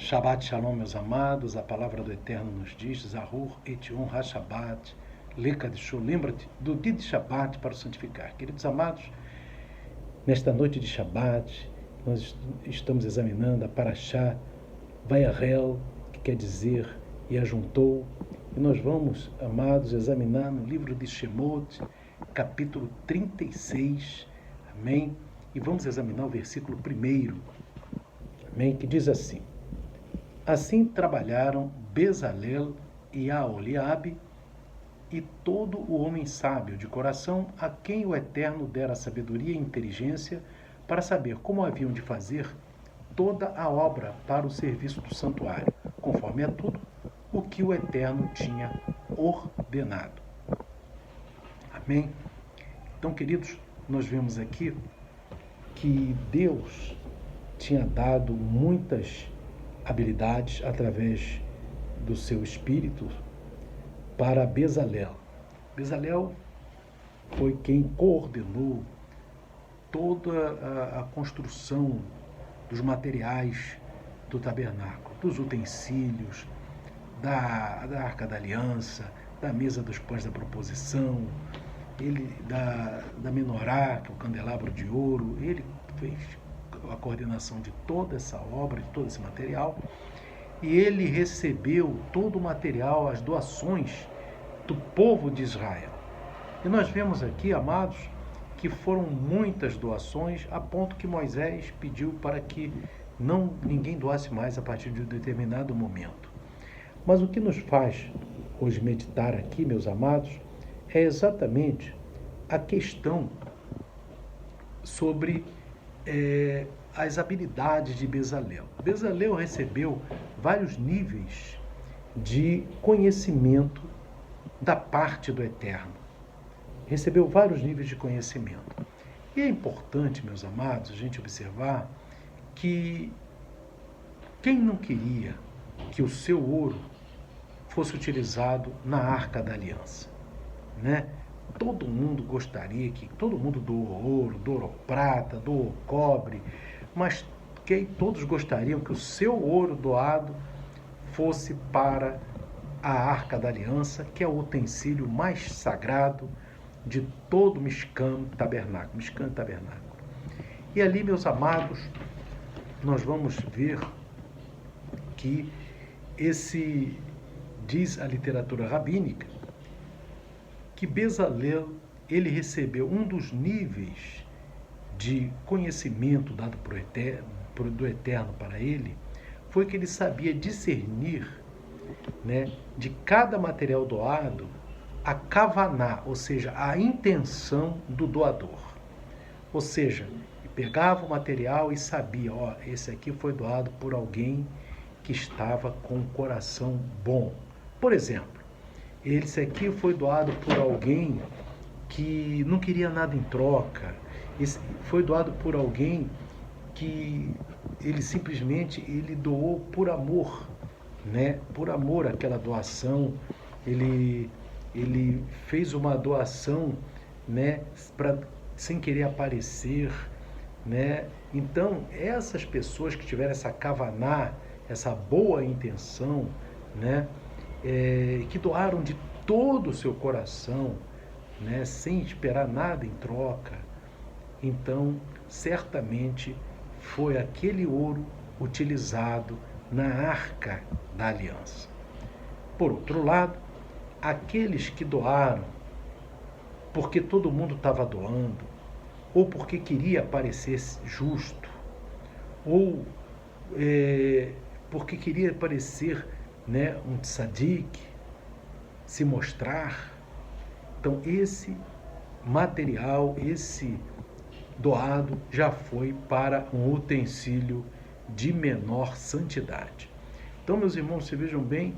Shabbat Shalom, meus amados, a palavra do Eterno nos diz, Zahur et Yom HaShabbat, Lekadishu, lembra-te do dia de Shabbat para o santificar. Queridos amados, nesta noite de Shabbat, nós estamos examinando a Parashá Vayarel, que quer dizer, e ajuntou, e nós vamos, amados, examinar no livro de Shemot, capítulo 36, amém? E vamos examinar o versículo 1, amém? Que diz assim: assim trabalharam Bezalel e Aholiabe e todo o homem sábio de coração, a quem o Eterno dera sabedoria e inteligência para saber como haviam de fazer toda a obra para o serviço do santuário, conforme a tudo o que o Eterno tinha ordenado. Amém? Então, queridos, nós vemos aqui que Deus tinha dado muitas habilidades através do seu espírito para Bezalel. Bezalel foi quem coordenou toda a construção dos materiais do tabernáculo, dos utensílios, da Arca da Aliança, da mesa dos pães da proposição, da menorá, que é o candelabro de ouro. Ele fez a coordenação de toda essa obra, de todo esse material, e ele recebeu todo o material, as doações do povo de Israel. E nós vemos aqui, amados, que foram muitas doações, a ponto que Moisés pediu para que ninguém doasse mais a partir de um determinado momento. Mas o que nos faz hoje meditar aqui, meus amados, é exatamente a questão sobre as habilidades de Bezalel. Bezalel recebeu vários níveis de conhecimento da parte do Eterno. Recebeu vários níveis de conhecimento. E é importante, meus amados, a gente observar que quem não queria que o seu ouro fosse utilizado na Arca da Aliança, né? Todo mundo gostaria que todo mundo doou ouro, doou prata, doou cobre, mas todos gostariam que o seu ouro doado fosse para a Arca da Aliança, que é o utensílio mais sagrado de todo o Mishkan Tabernáculo. E ali, meus amados, nós vamos ver que diz a literatura rabínica, que Bezalel, ele recebeu um dos níveis de conhecimento dado do Eterno para ele, foi que ele sabia discernir, né, de cada material doado, a kavaná, ou seja, a intenção do doador. Ou seja, ele pegava o material e sabia, esse aqui foi doado por alguém que estava com o coração bom. Por exemplo, esse aqui foi doado por alguém que não queria nada em troca. Esse foi doado por alguém que ele simplesmente doou por amor, né? Por amor àquela doação. Ele fez uma doação, né? Sem querer aparecer, né? Então, essas pessoas que tiveram essa kavaná, essa boa intenção, né? Que doaram de todo o seu coração, né, sem esperar nada em troca, então certamente foi aquele ouro utilizado na Arca da Aliança. Por outro lado, aqueles que doaram porque todo mundo estava doando, ou porque queria parecer justo, ou porque queria parecer, né, um tzadik, se mostrar. Então, esse material, esse doado, já foi para um utensílio de menor santidade. Então, meus irmãos, vocês vejam bem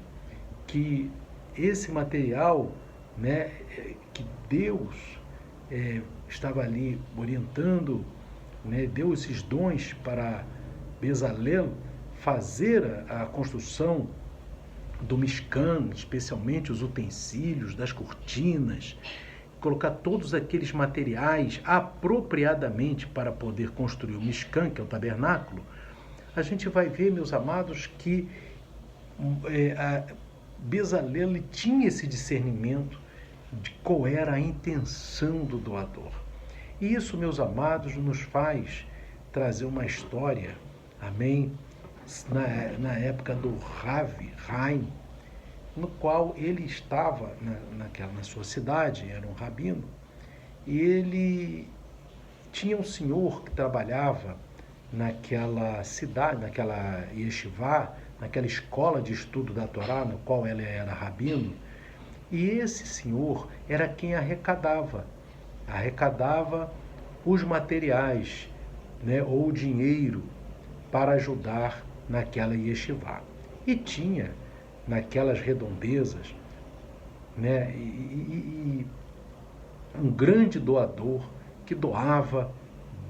que esse material, né, que Deus estava ali orientando, né, deu esses dons para Bezalel fazer a construção do Mishkan, especialmente os utensílios, das cortinas, colocar todos aqueles materiais apropriadamente para poder construir o Mishkan, que é o tabernáculo. a gente vai ver, meus amados, que Bezalel ele tinha esse discernimento de qual era a intenção do doador. E isso, meus amados, nos faz trazer uma história, amém, na época do Rav Haim, no qual ele estava na sua cidade, era um rabino, e ele tinha um senhor que trabalhava naquela cidade, naquela yeshivá, naquela escola de estudo da Torá, no qual ele era rabino, e esse senhor era quem arrecadava os materiais, né, ou o dinheiro para ajudar naquela yeshivá. E tinha naquelas redondezas, né, um grande doador que doava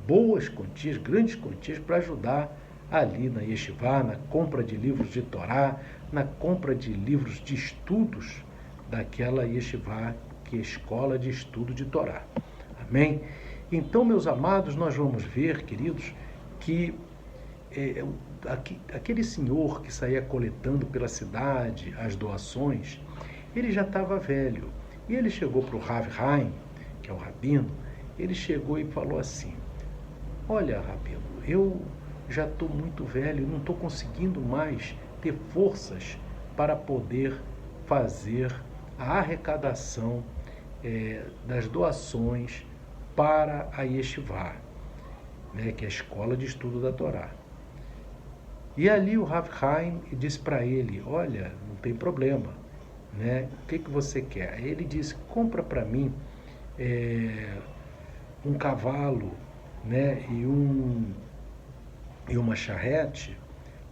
boas quantias, grandes quantias para ajudar ali na yeshivá, na compra de livros de Torá, na compra de livros de estudos daquela yeshivá, que é a escola de estudo de Torá. Amém? Então, meus amados, nós vamos ver, queridos, que aquele senhor que saía coletando pela cidade as doações, ele já estava velho. E ele chegou para o Rav Haim, que é o rabino, ele chegou e falou assim: olha, rabino, eu já estou muito velho, não estou conseguindo mais ter forças para poder fazer a arrecadação das doações para a yeshivá, né, que é a escola de estudo da Torá. E ali o Rav Haim disse para ele: olha, não tem problema, né? O que você quer? Ele disse: compra para mim um cavalo, né, e uma charrete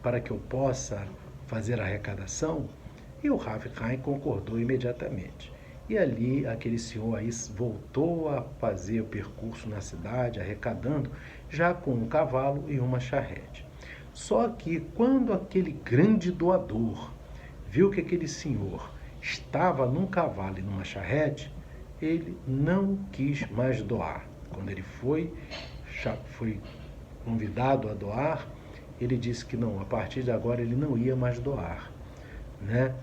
para que eu possa fazer a arrecadação. E o Rav Haim concordou imediatamente. E ali aquele senhor aí voltou a fazer o percurso na cidade, arrecadando, já com um cavalo e uma charrete. Só que quando aquele grande doador viu que aquele senhor estava num cavalo e numa charrete, ele não quis mais doar. Quando ele foi convidado a doar, ele disse que não, a partir de agora ele não ia mais doar, né?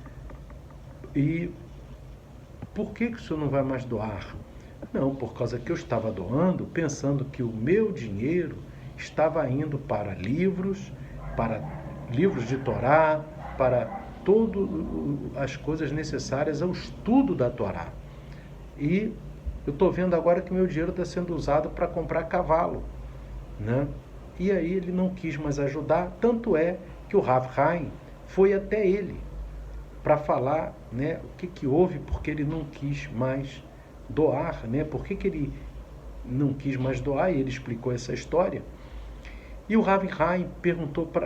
E por que o senhor não vai mais doar? Não, por causa que eu estava doando pensando que o meu dinheiro estava indo para livros de Torá, para todas as coisas necessárias ao estudo da Torá. E eu estou vendo agora que meu dinheiro está sendo usado para comprar cavalo, né? E aí ele não quis mais ajudar, tanto é que o Rav Haim foi até ele para falar, né, o que houve, porque ele não quis mais doar, né? Por que ele não quis mais doar? E ele explicou essa história. E o Rav Haim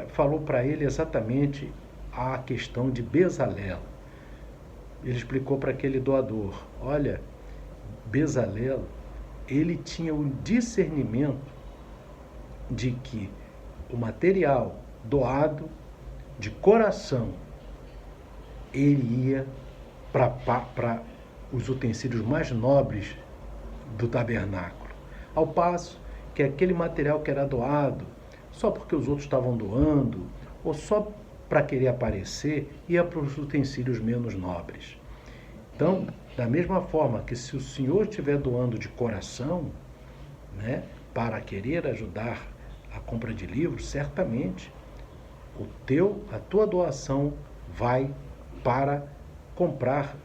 falou para ele exatamente a questão de Bezalel. Ele explicou para aquele doador: olha, Bezalel, ele tinha o discernimento de que o material doado de coração, ele ia para os utensílios mais nobres do tabernáculo. Ao passo que aquele material que era doado só porque os outros estavam doando, ou só para querer aparecer, ia para os utensílios menos nobres. Então, da mesma forma que se o senhor estiver doando de coração, né, para querer ajudar a compra de livros, certamente a tua doação vai para comprar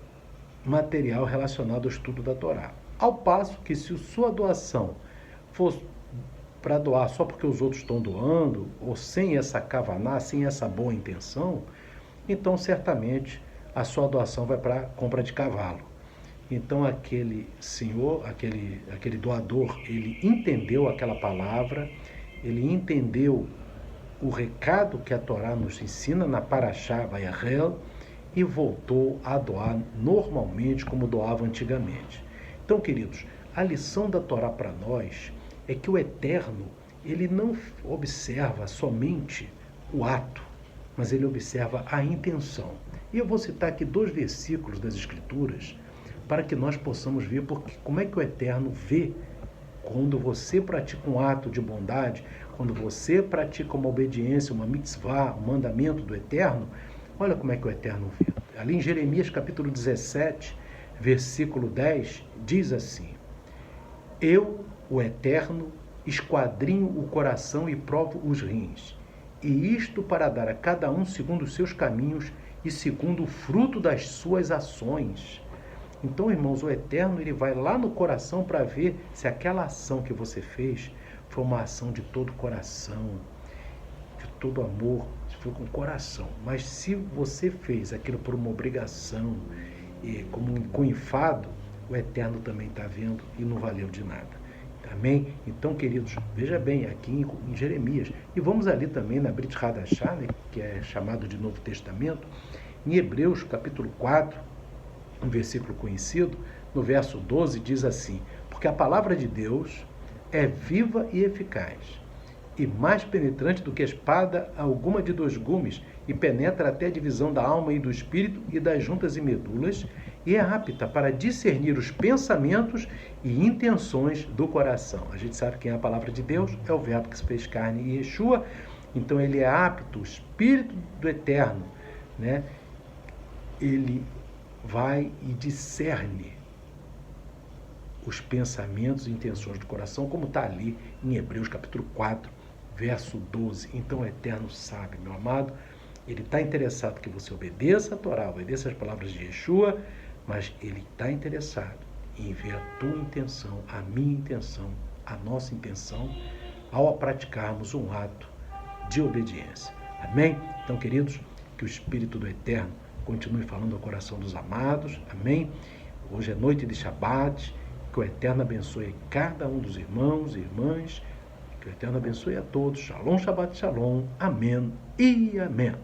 material relacionado ao estudo da Torá. Ao passo que se a sua doação for para doar só porque os outros estão doando, ou sem essa kavaná, sem essa boa intenção, então certamente a sua doação vai para a compra de cavalo. Então aquele senhor, aquele doador, ele entendeu aquela palavra, ele entendeu o recado que a Torá nos ensina na Parashá Vayahel e voltou a doar normalmente como doava antigamente. Então, queridos, a lição da Torá para nós é que o Eterno, ele não observa somente o ato, mas ele observa a intenção. E eu vou citar aqui 2 versículos das Escrituras para que nós possamos ver como é que o Eterno vê quando você pratica um ato de bondade, quando você pratica uma obediência, uma mitzvah, um mandamento do Eterno, olha como é que o Eterno vê. Ali em Jeremias capítulo 17, versículo 10, diz assim: eu, o Eterno, esquadrinho o coração e provo os rins, e isto para dar a cada um segundo os seus caminhos e segundo o fruto das suas ações. Então, irmãos, o Eterno, ele vai lá no coração para ver se aquela ação que você fez foi uma ação de todo coração, de todo amor, se foi com coração. Mas se você fez aquilo por uma obrigação, como com enfado, o Eterno também está vendo e não valeu de nada. Amém? Então, queridos, veja bem, aqui em Jeremias, e vamos ali também na Brit Hadashah, né, que é chamado de Novo Testamento, em Hebreus capítulo 4, um versículo conhecido, no verso 12, diz assim: porque a palavra de Deus é viva e eficaz, e mais penetrante do que espada alguma de 2 gumes, e penetra até a divisão da alma e do espírito e das juntas e medulas, e é apta para discernir os pensamentos e intenções do coração. A gente sabe que a palavra de Deus é o verbo que se fez carne e Yeshua, então ele é apto, o Espírito do Eterno, né? Ele vai e discerne os pensamentos e intenções do coração, como está ali em Hebreus capítulo 4, verso 12. Então o Eterno sabe, meu amado, ele está interessado que você obedeça a Torá, obedeça as palavras de Yeshua, mas ele está interessado em ver a tua intenção, a minha intenção, a nossa intenção, ao praticarmos um ato de obediência. Amém? Então, queridos, que o Espírito do Eterno continue falando ao coração dos amados. Amém? Hoje é noite de Shabat. Que o Eterno abençoe cada um dos irmãos e irmãs. Que o Eterno abençoe a todos. Shalom, Shabbat, Shalom. Amém e amém.